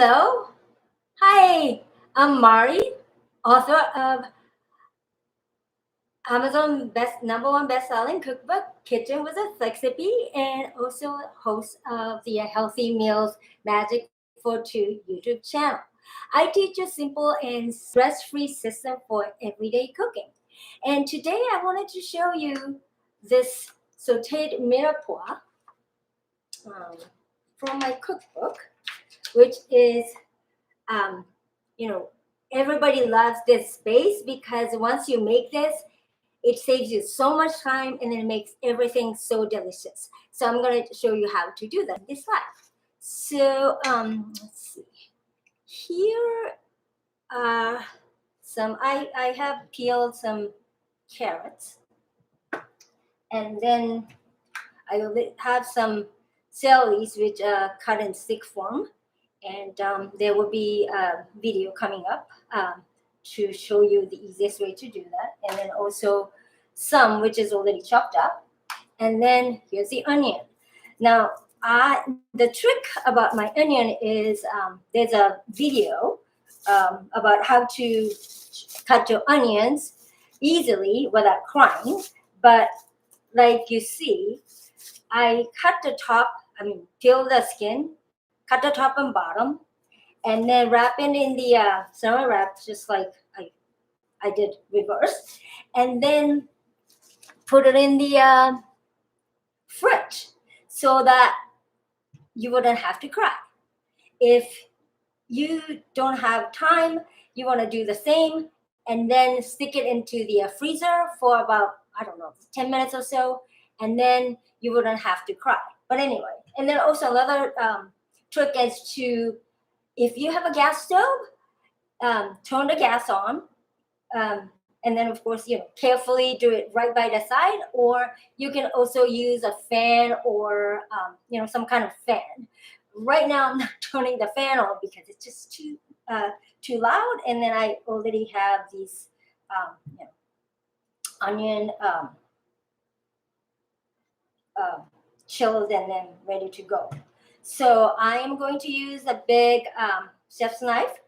Hello. Hi. I'm Mari, author of Amazon #1 best-selling cookbook, Kitchen with a Recipe, and also host of the Healthy Meals Magic for Two YouTube channel. I teach a simple and stress-free system for everyday cooking. And today I wanted to show you this sauteed mirepoix um, from my cookbook, which is um, you know, everybody loves this base because once you make this, it saves you so much time and it makes everything so delicious. So I'm going to show you how to do that in this slide. So let's see. Here are I have peeled some carrots, and then I will have some celeries which are cut in stick form, and there will be a video coming up to show you the easiest way to do that, and then also some which is already chopped up, and then here's the onion. Now the trick about my onion is there's a video about how to cut your onions easily without crying, but like you see, I cut the top, peel the skin, cut the top and bottom, and then wrap it in the summer wrap, just like I did reverse, and then put it in the fridge so that you wouldn't have to cry. If you don't have time, you want to do the same, and then stick it into the freezer for about, I don't know, 10 minutes or so, and then you wouldn't have to cry. But anyway, and then also another trick is to, if you have a gas stove, turn the gas on, and then of course, carefully do it right by the side, or you can also use a fan or some kind of fan. Right now I'm not turning the fan on because it's just too loud, and then I already have these onion chilled and then ready to go. So I am going to use a big chef's knife,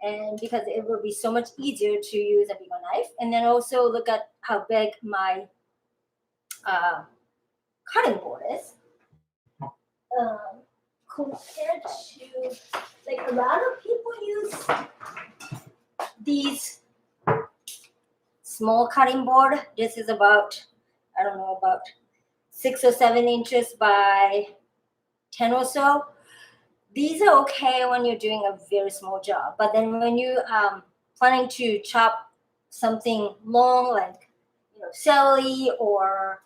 and because it will be so much easier to use a bigger knife. And then also look at how big my cutting board is compared to, like, a lot of people use these small cutting board. This is about, I don't know, about 6 or 7 inches by 10 or so. These are okay when you're doing a very small job, but then when you planning to chop something long, like celery or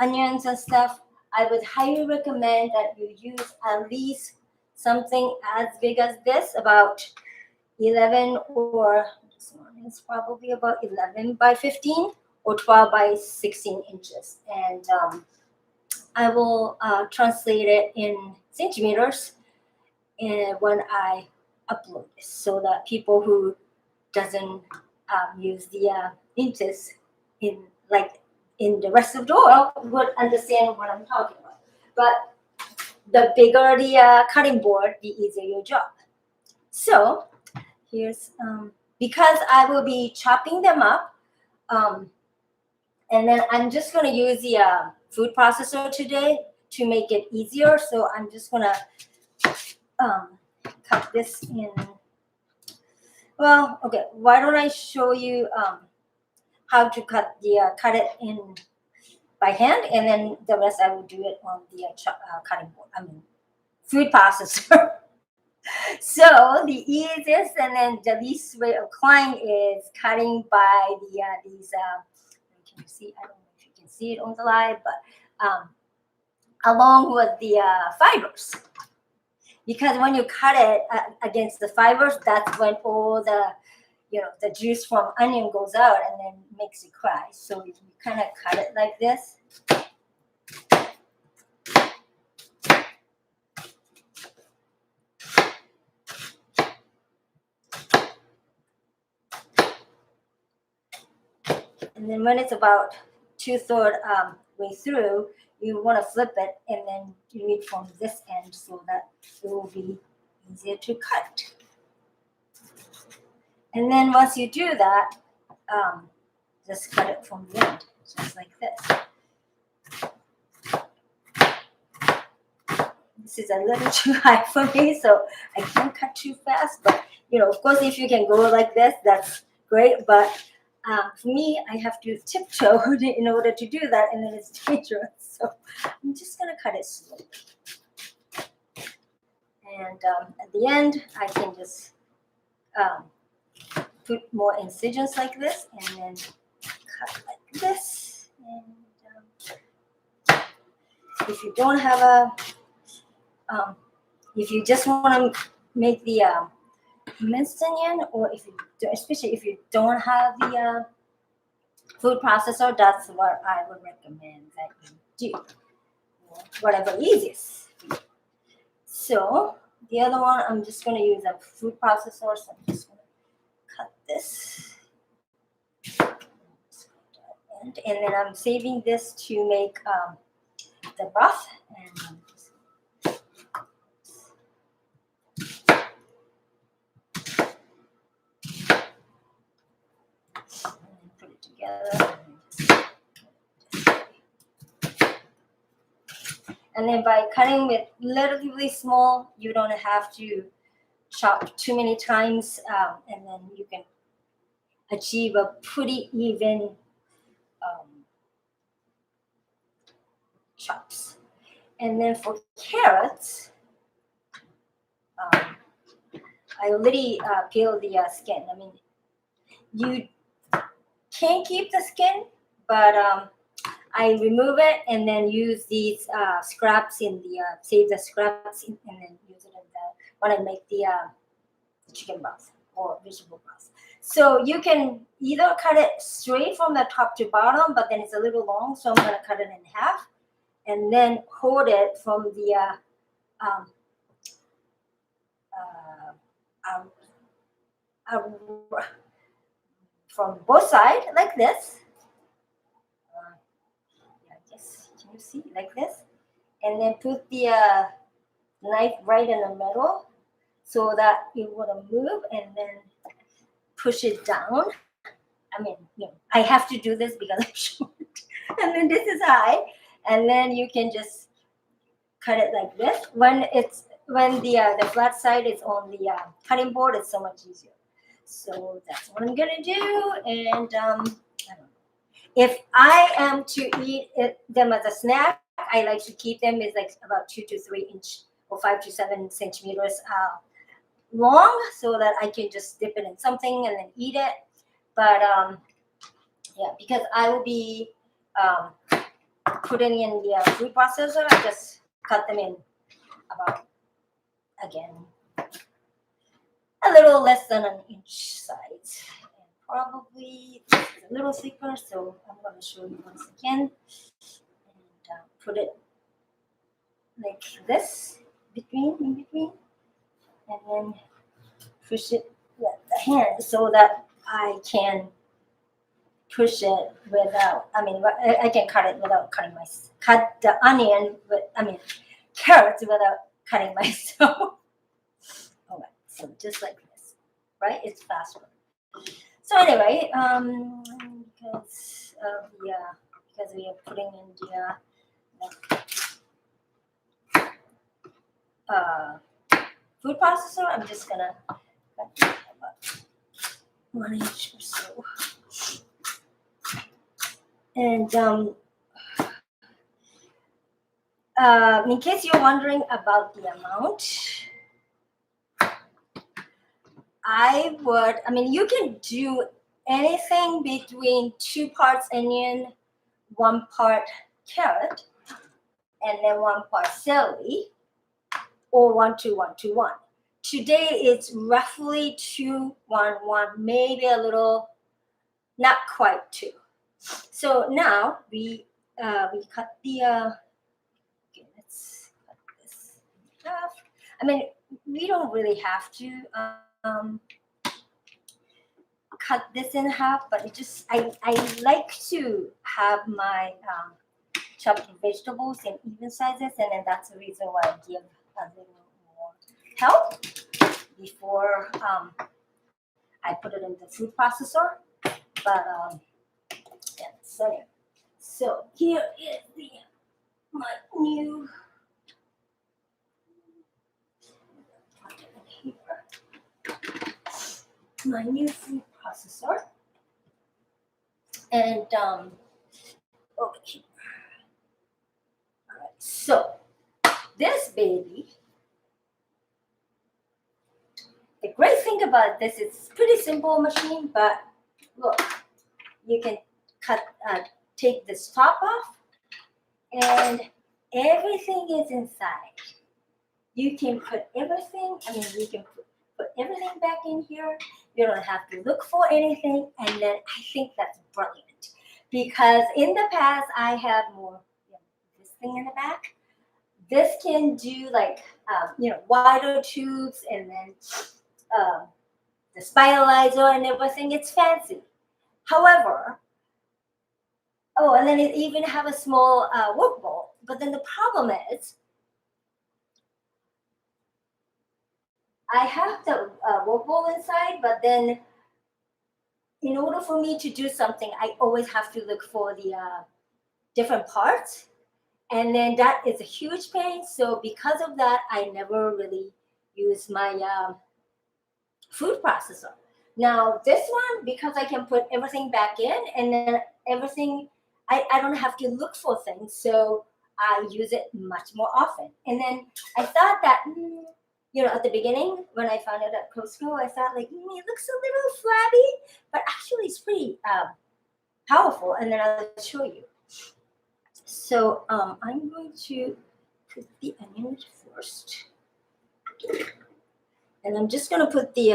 onions and stuff, I would highly recommend that you use at least something as big as this, about 11, or this one is probably about 11 by 15 or 12 by 16 inches. And I will translate it in centimeters when I upload this, so that people who doesn't use the inches in the rest of the world would understand what I'm talking about. But the bigger the cutting board, the easier your job. So here's because I will be chopping them up, and then I'm just going to use the food processor today to make it easier. So I'm just going to cut this in. Well, okay. Why don't I show you how to cut it in by hand, and then the rest I will do it on the cutting board. Food processor. So the easiest and then the least way of cutting is cutting by these. Can you see? I don't know if you can see it on the live, but along with the fibers. Because when you cut it against the fibers, that's when all the juice from onion goes out and then makes you cry. So you kind of cut it like this. And then when it's about 2/3 way through, you want to flip it and then do it from this end so that it will be easier to cut. And then once you do that, just cut it from the end, just like this. This is a little too high for me, so I can't cut too fast. But of course, if you can go like this, that's great. But for me, I have to tiptoe in order to do that, and then it's dangerous. So I'm just gonna cut it slowly. And at the end, I can just put more incisions like this, and then cut like this. And if you don't have a if you just want to make the minced onion, or especially if you don't have the food processor, that's what I would recommend that you do. Whatever easiest. So the other one, I'm just going to use a food processor. So I'm just going to cut this. And then I'm saving this to make the broth. And put it together. And then by cutting it relatively small, you don't have to chop too many times, and then you can achieve a pretty even chops. And then for carrots, I already peeled the skin. I mean, you can keep the skin, but I remove it and then use these scraps in the save the scraps and then use it in when I make the chicken broth or vegetable broth. So you can either cut it straight from the top to bottom, but then it's a little long, so I'm going to cut it in half and then hold it from the from both sides like this. Can you see like this? And then put the knife right in the middle so that it wouldn't move, and then push it down. I mean, I have to do this because I'm short. And then this is high, and then you can just cut it like this. When the flat side is on the cutting board, it's so much easier. So that's what I'm gonna do. And I don't know. If I am to eat them as a snack, I like to keep them is like about 2 to 3 inch or 5 to 7 centimeters long, so that I can just dip it in something and then eat it. But yeah, because I will be putting in the food processor, I just cut them in about, again, a little less than an inch size. And probably this is a little thicker, so I'm going to show you once again. And put it like this, in between, and then push it with the hand so that I can push it without, I can cut it without cut the onion carrots without cutting myself. All right, so just like this, right? It's faster. So anyway, because we are putting in the food processor, I'm just gonna cut about 1 inch or so. And in case you're wondering about the amount, you can do anything between 2 parts onion, 1 part carrot, and then 1 part celery, or 1 to 1 to 1. Today it's roughly 2, 1, 1, maybe a little, not quite 2. So now we cut the. Okay, let's cut this in half. We don't really have to cut this in half, but I like to have my chopped vegetables in even sizes, and then that's the reason why I give a little more help before I put it in the food processor. But yeah, so here is my new food processor, and okay. All right, so this baby. The great thing about this is it's pretty simple machine, but look, you can take this top off, and everything is inside. You can put everything. I mean, you can put everything back in here. You don't have to look for anything, and then I think that's brilliant because in the past I have more this thing in the back. This can do like wider tubes, and then the spiralizer and everything. It's fancy. However, oh, and then it even have a small work bowl. But then the problem is, I have the work bowl inside, but then in order for me to do something, I always have to look for the different parts. And then that is a huge pain. So because of that, I never really use my food processor. Now this one, because I can put everything back in, and then everything, I don't have to look for things. So I use it much more often. And then I thought that, at the beginning, when I found it at Costco, I thought like, it looks a little flabby, but actually it's pretty powerful. And then I'll show you. So I'm going to put the onions first. And I'm just going to put the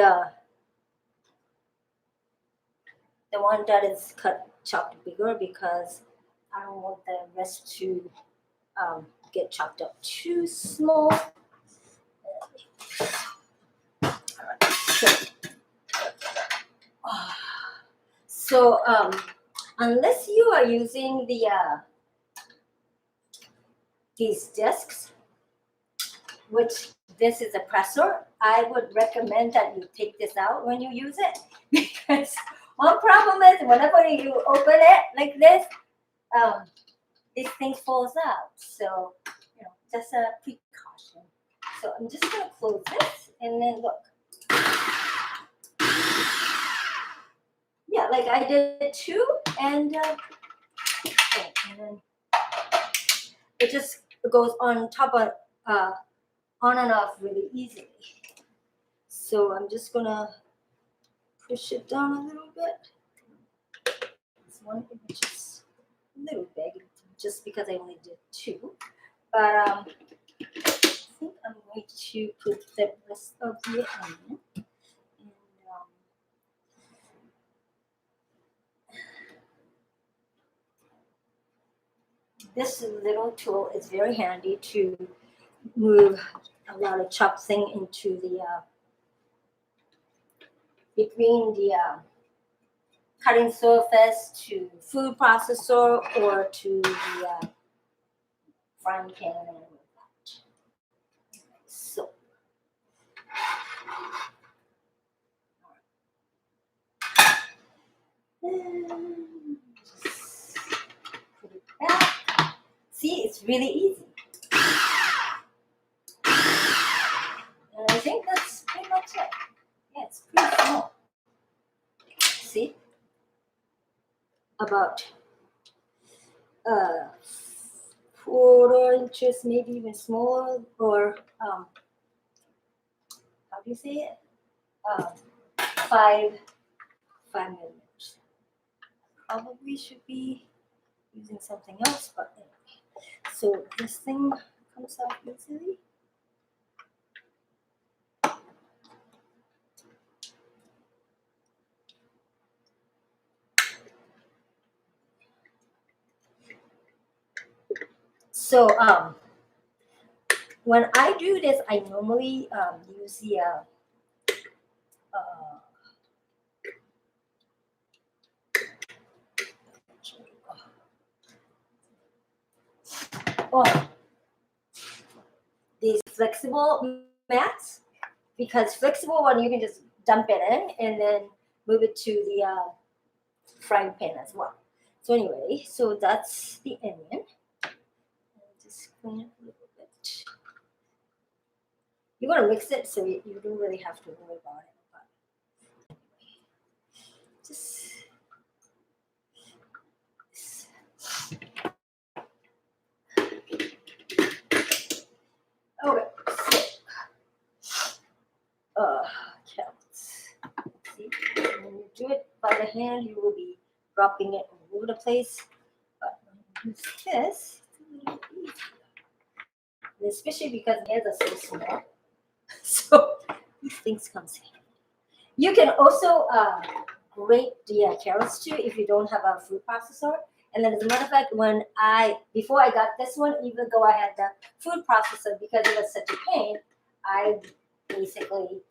one that is chopped bigger because I don't want the rest to get chopped up too small. So unless you are using these discs, which this is a presser, I would recommend that you take this out when you use it because one problem is whenever you open it like this, this thing falls out. So, just a precaution. So I'm just going to close this and then look. Yeah, like I did too, and then it just goes on top of on and off really easily. So I'm just gonna push it down a little bit. This one is just a little big, just because I only did two. But I think I'm going to put the rest of the onion. This little tool is very handy to move a lot of chopped thing into the between the cutting surface to food processor or to the frying pan and all that. So just put it back. See, it's really easy. And I think that's pretty much it. Yeah, it's pretty small. See? About 4 inches, maybe even smaller, or how do you say it? 5 millimeters. Probably should be using something else, but anyway. So this thing comes out easily. So when I do this, I normally use the these flexible mats, because flexible one you can just dump it in and then move it to the frying pan as well. So anyway, so that's the onion. Just clean it a little bit. You want to mix it so you don't really have to worry about it. But just okay. Carrots. See, when you do it by the hand, you will be dropping it all over the place. But when you use this, it's a little easier. And especially because the hands are so small, so these things come in. You can also grate the carrots too if you don't have a food processor. And then, as a matter of fact, before I got this one, even though I had the food processor because it was such a pain, I basically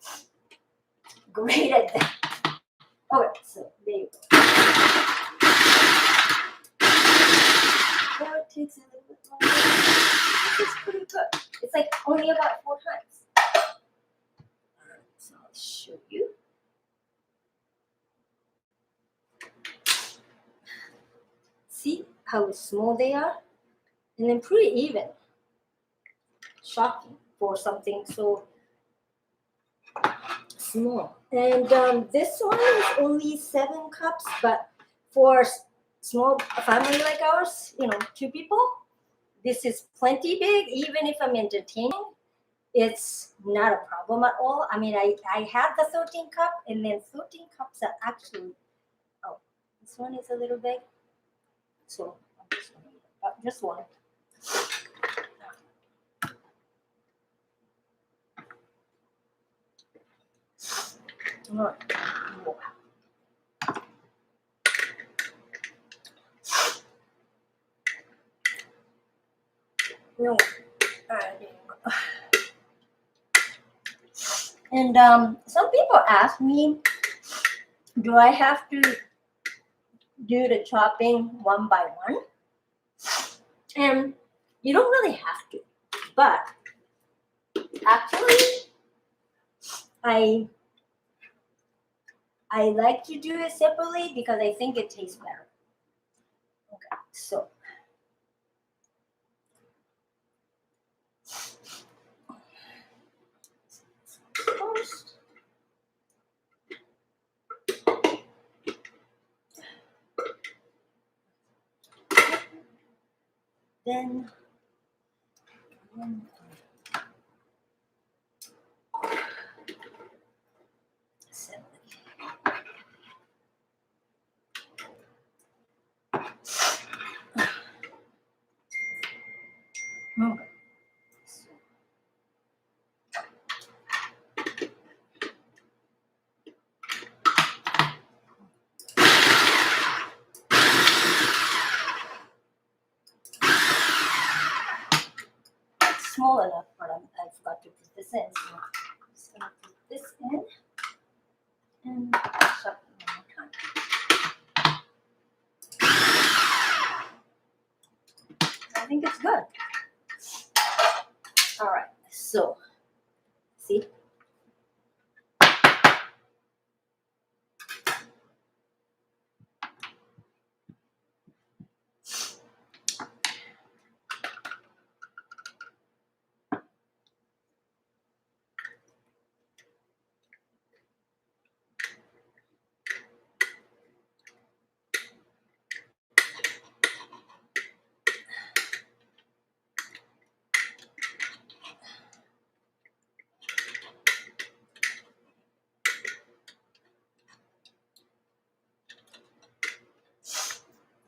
grated them. Okay, so there you go. Carrot takes a little bit longer. It's pretty good. It's like only about 4 times. So I'll show you. See how small they are? And then pretty even. Shocking for something so small. And this one is only 7 cups, but for small family like ours, 2 people, this is plenty big. Even if I'm entertaining, it's not a problem at all. I mean, I have the 13 cup, and then 13 cups are actually, oh, this one is a little big. So I'm just going to eat it. Just one. All right. No. And some people ask me, do I have to do the chopping one by one? And you don't really have to, but actually, I like to do it separately because I think it tastes better. Okay, so first, then celery. Okay. It's small enough, but I forgot to put this in. So I'm just gonna put this in and shut it one more time. I think it's good. All right, so see.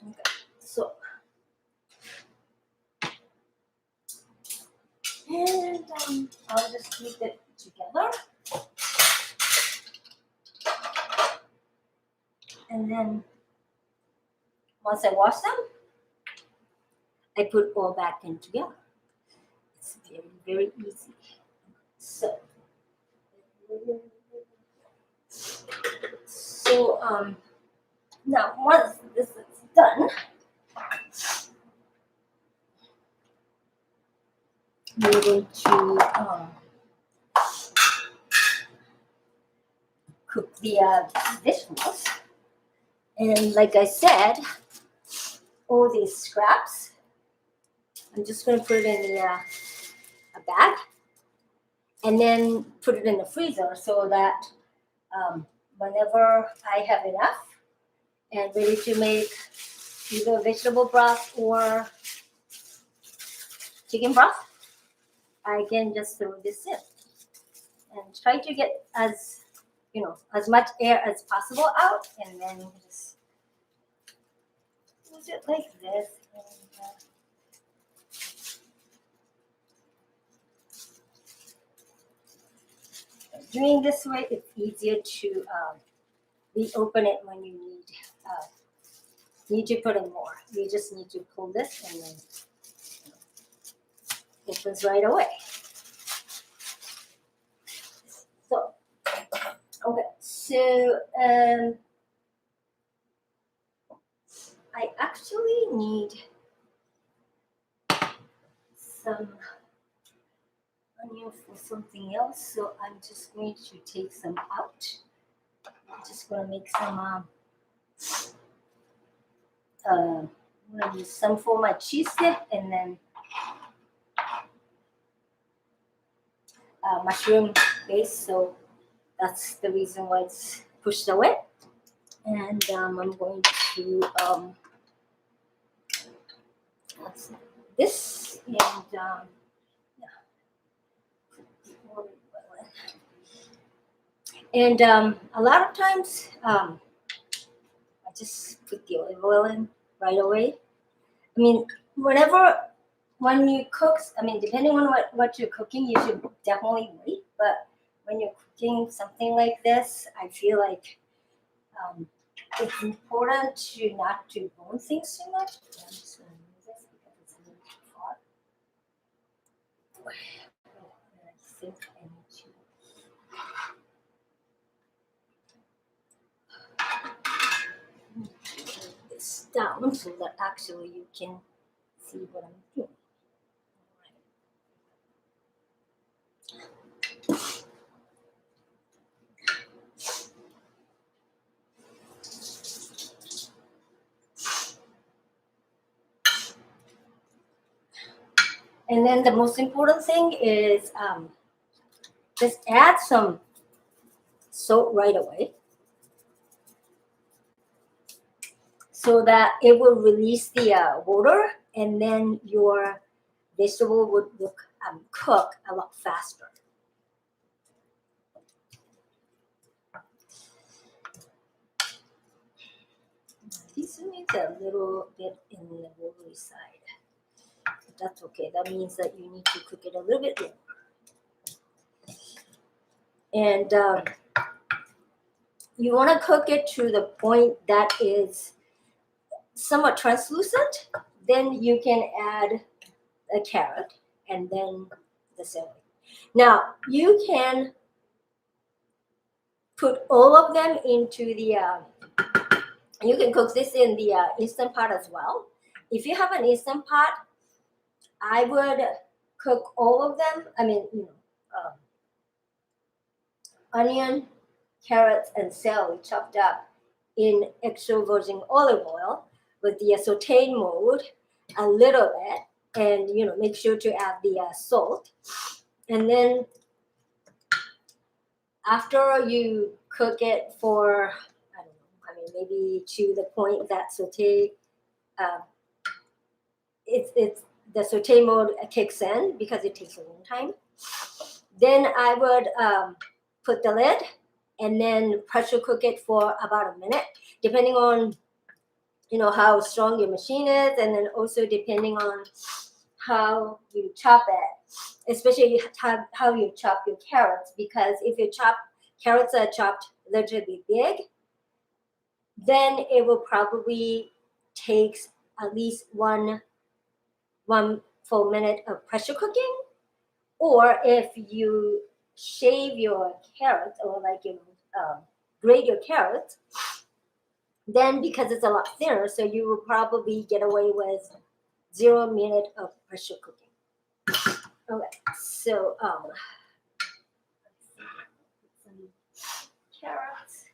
Okay, so and I'll just keep it together. And then once I wash them, I put all back in together. It's very, very easy. So now once this is done, we're going to cook the vegetables. And like I said, all these scraps, I'm just going to put it in a bag and then put it in the freezer so that whenever I have enough and ready to make either vegetable broth or chicken broth, I can just throw this in and try to get as much air as possible out, and then just use it like this. And doing this way, it's easier to reopen it when you need to put in more. You just need to pull this and then it opens right away. So, okay, so I actually need some onion for something else, so I'm just going to take some out. I'm just going to make some I'm going to use some for my cheese dip, and then mushroom base, so that's the reason why it's pushed away. And I'm going to that's this, and and a lot of times I just put the olive oil in right away. I mean, when you cook, I mean, depending on what you're cooking, you should definitely wait. But when you're cooking something like this, I feel like it's important not to burn things too much. I'm just going to move this because it's a little too far. I think I need to move this down so that actually you can see what I'm doing. And then the most important thing is just add some salt right away so that it will release the water, and then your vegetable would cook a lot faster. This needs a little bit in the watery side. But that's okay. That means that you need to cook it a little bit longer. And you want to cook it to the point that is somewhat translucent. Then you can add a carrot and then the celery. Now you can put all of them into the. You can cook this in the Instant Pot as well. If you have an Instant Pot, I would cook all of them. I mean, onion, carrots, and celery chopped up in extra virgin olive oil with the sauteed mode a little bit, and make sure to add the salt. And then after you cook it for, I don't know, I mean, maybe to the point that saute, it's the saute mode kicks in because it takes a long time. Then I would put the lid and then pressure cook it for about a minute, depending on how strong your machine is, and then also depending on how you chop it, especially how you chop your carrots, because if your carrots are chopped relatively big, then it will probably take at least one full minute of pressure cooking. Or if you shave your carrots or grate your carrots, then because it's a lot thinner, so you will probably get away with 0 minute of pressure cooking. Okay, so some carrots.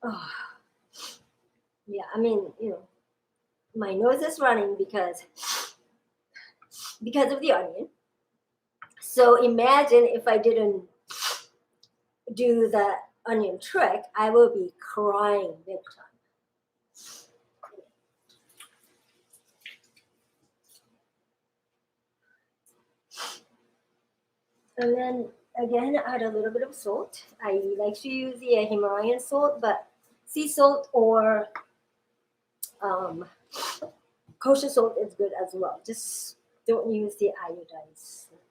Oh, yeah, I mean, my nose is running because of the onion. So imagine if I didn't do the onion trick, I will be crying big time. And then again, add a little bit of salt. I like to use the Himalayan salt, but sea salt or um, kosher salt is good as well. Just don't use the iodized salt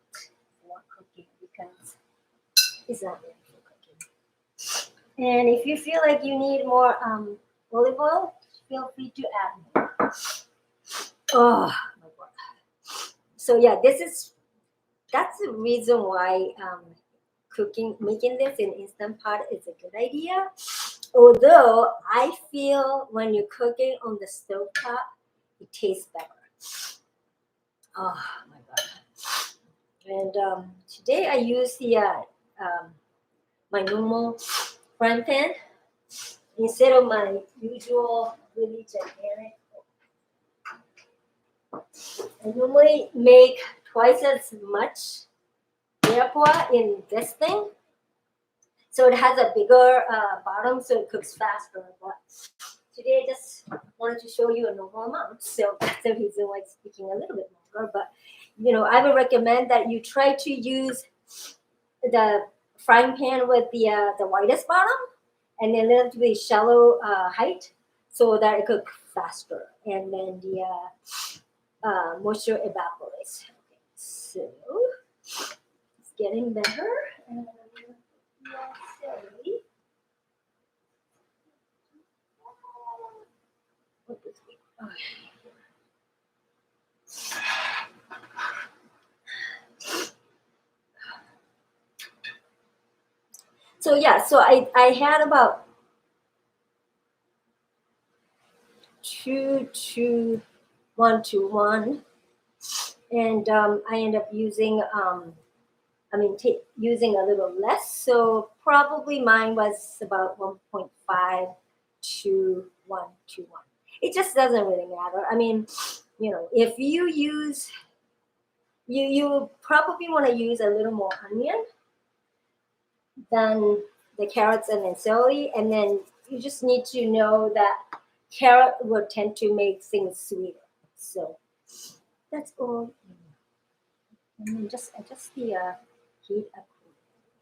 for cooking because it's not good for cooking. And if you feel like you need more olive oil, feel free to add more. Oh my god! So yeah, that's the reason why making this in instant pot is a good idea. Although I feel when you're cooking on the stove top, it tastes better. Oh my god! And today I use the my normal frying pan instead of my usual really gigantic. I normally make twice as much Mirepoix in this thing, so it has a bigger bottom, so it cooks faster. But today I just wanted to show you a normal amount, so that's the reason why it's speaking a little bit longer. But I would recommend that you try to use the frying pan with the widest bottom and then a little bit shallow height, so that it cooks faster, and then the moisture evaporates. Okay, so it's getting better. And say, what this week? Okay. So yeah, so I had about 2 to 1 to 1, and I end up using using a little less. So probably mine was about 1.5 to 1 to 1. It just doesn't really matter. I mean, if you use you probably want to use a little more onion than the carrots and then celery, and then you just need to know that carrot will tend to make things sweeter. So that's all. And then just adjust the heat up,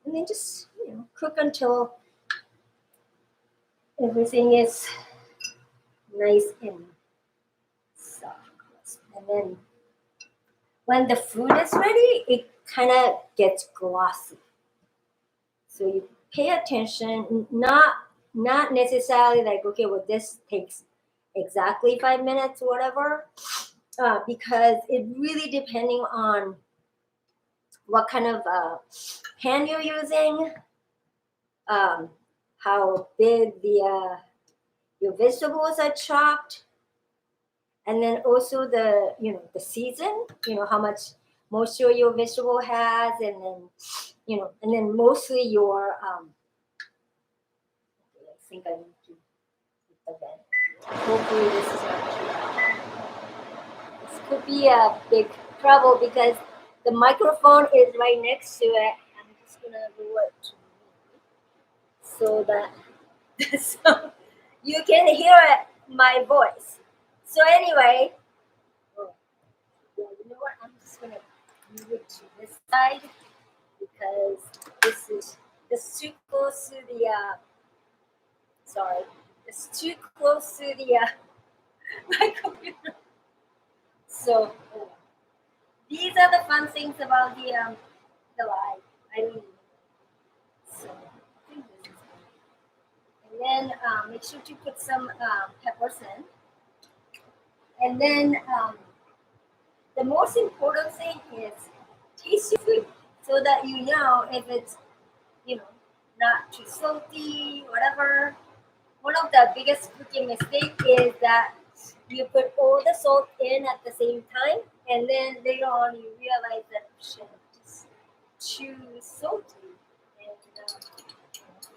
and then just cook until everything is nice and soft. And then when the food is ready, it kind of gets glossy. So you pay attention, not necessarily like, okay, well, this takes exactly 5 minutes or whatever, because it really depending on what kind of pan you're using, how big your vegetables are chopped, and then also the season, how much moisture your vegetable has, and then and then mostly your okay, I think I need to hit the vent. Hopefully this is not too loud. This could be a big trouble because the microphone is right next to it. I'm just gonna lower it to me so that so you can hear my voice. So anyway, oh, yeah, you know what? I'm just gonna move it to this side because this too close to the sorry, it's too close to the my computer. So these are the fun things about the live. I mean, so I think this is good. And then make sure to put some peppers in. And then the most important thing is taste your food so that you know if it's, you know, not too salty, whatever. One of the biggest cooking mistake is that you put all the salt in at the same time, and then later on you realize that shit, just too salty, and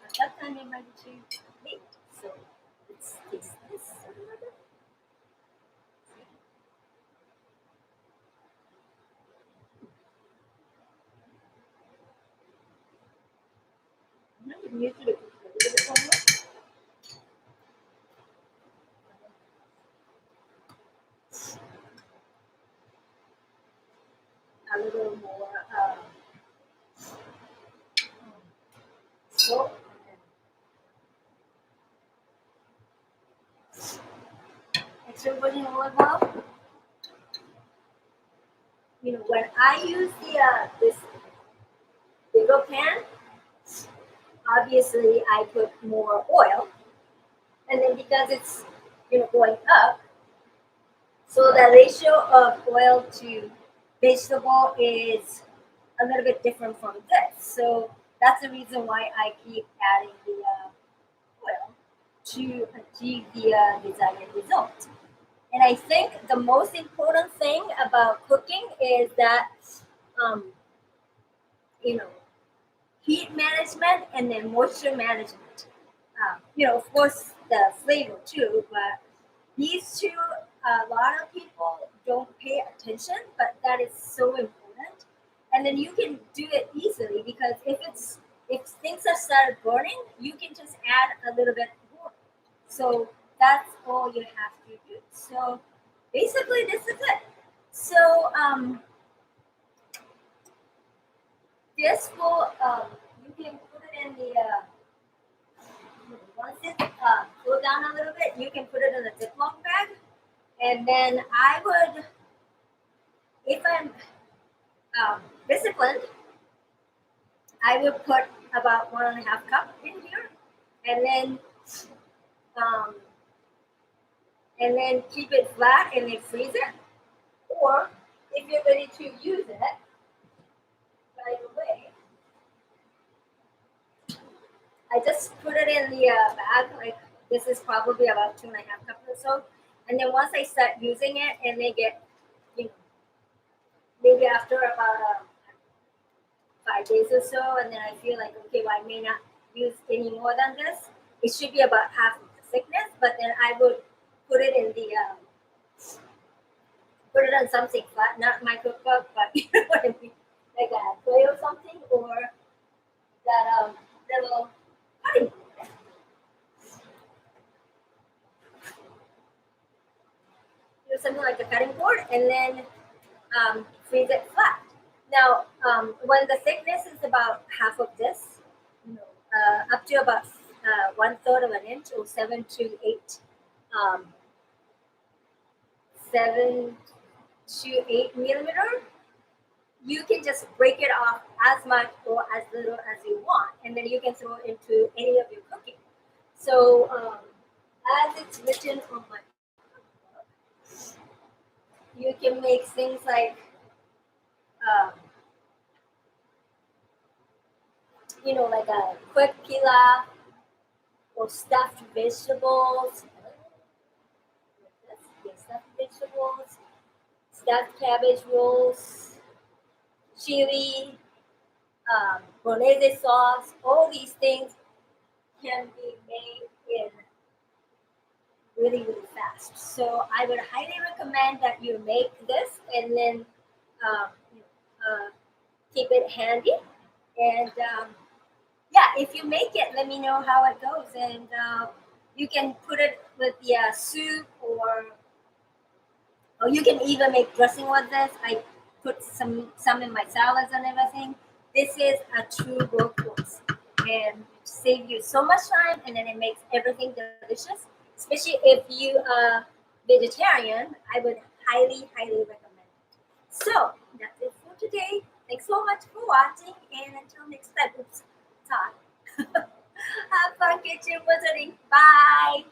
at that time it might be too late. So let's taste this. Usually a little more salt. Extra virgin olive oil. When I use the this bigger pan, obviously I put more oil, and then because it's going up, so the ratio of oil to vegetable is a little bit different from this. So that's the reason why I keep adding the oil to achieve the desired result. And I think the most important thing about cooking is that um, you know heat management and then moisture management. Of course, the flavor too, but these two, a lot of people don't pay attention, but that is so important. And then you can do it easily because if things are started burning, you can just add a little bit more. So that's all you have to do. So basically, this is it. So this will you can put it in the once it cool down a little bit, you can put it in a Ziploc bag, and then I would, if I'm disciplined, I would put about 1.5 cup in here, and then um, keep it flat and then freeze it. Or if you're ready to use it right away, I just put it in the bag. Like this is probably about 2.5 cups or so, and then once I start using it, and they get, you know, maybe after about 5 days or so, and then I feel like okay, well, I may not use any more than this. It should be about half of the thickness, but then I would put it in the put it on something flat, not micro cup, but you know what I mean, like a tray or something, or that little cutting board. Something like a cutting board, and then freeze it flat. Now, when the thickness is about half of this, up to about 1/3 of an inch or um, 7 to 8 millimeter, you can just break it off as much or as little as you want, and then you can throw it into any of your cooking. So, as it's written on my book, you can make things like um, like a quick pilaf or stuffed vegetables. Stuffed vegetables, stuffed cabbage rolls, chili, bolognese sauce. All these things can be made in really, really fast. So I would highly recommend that you make this and then um, keep it handy. And yeah, if you make it, let me know how it goes. And you can put it with the soup, or you can even make dressing with this. I put some in my salads and everything. This is a true workhorse, and it saves you so much time, and then it makes everything delicious. Especially if you are vegetarian, I would highly, highly recommend it. So that's it for today. Thanks so much for watching, and until next time, oops, talk. Have fun kitchen wizarding. Bye.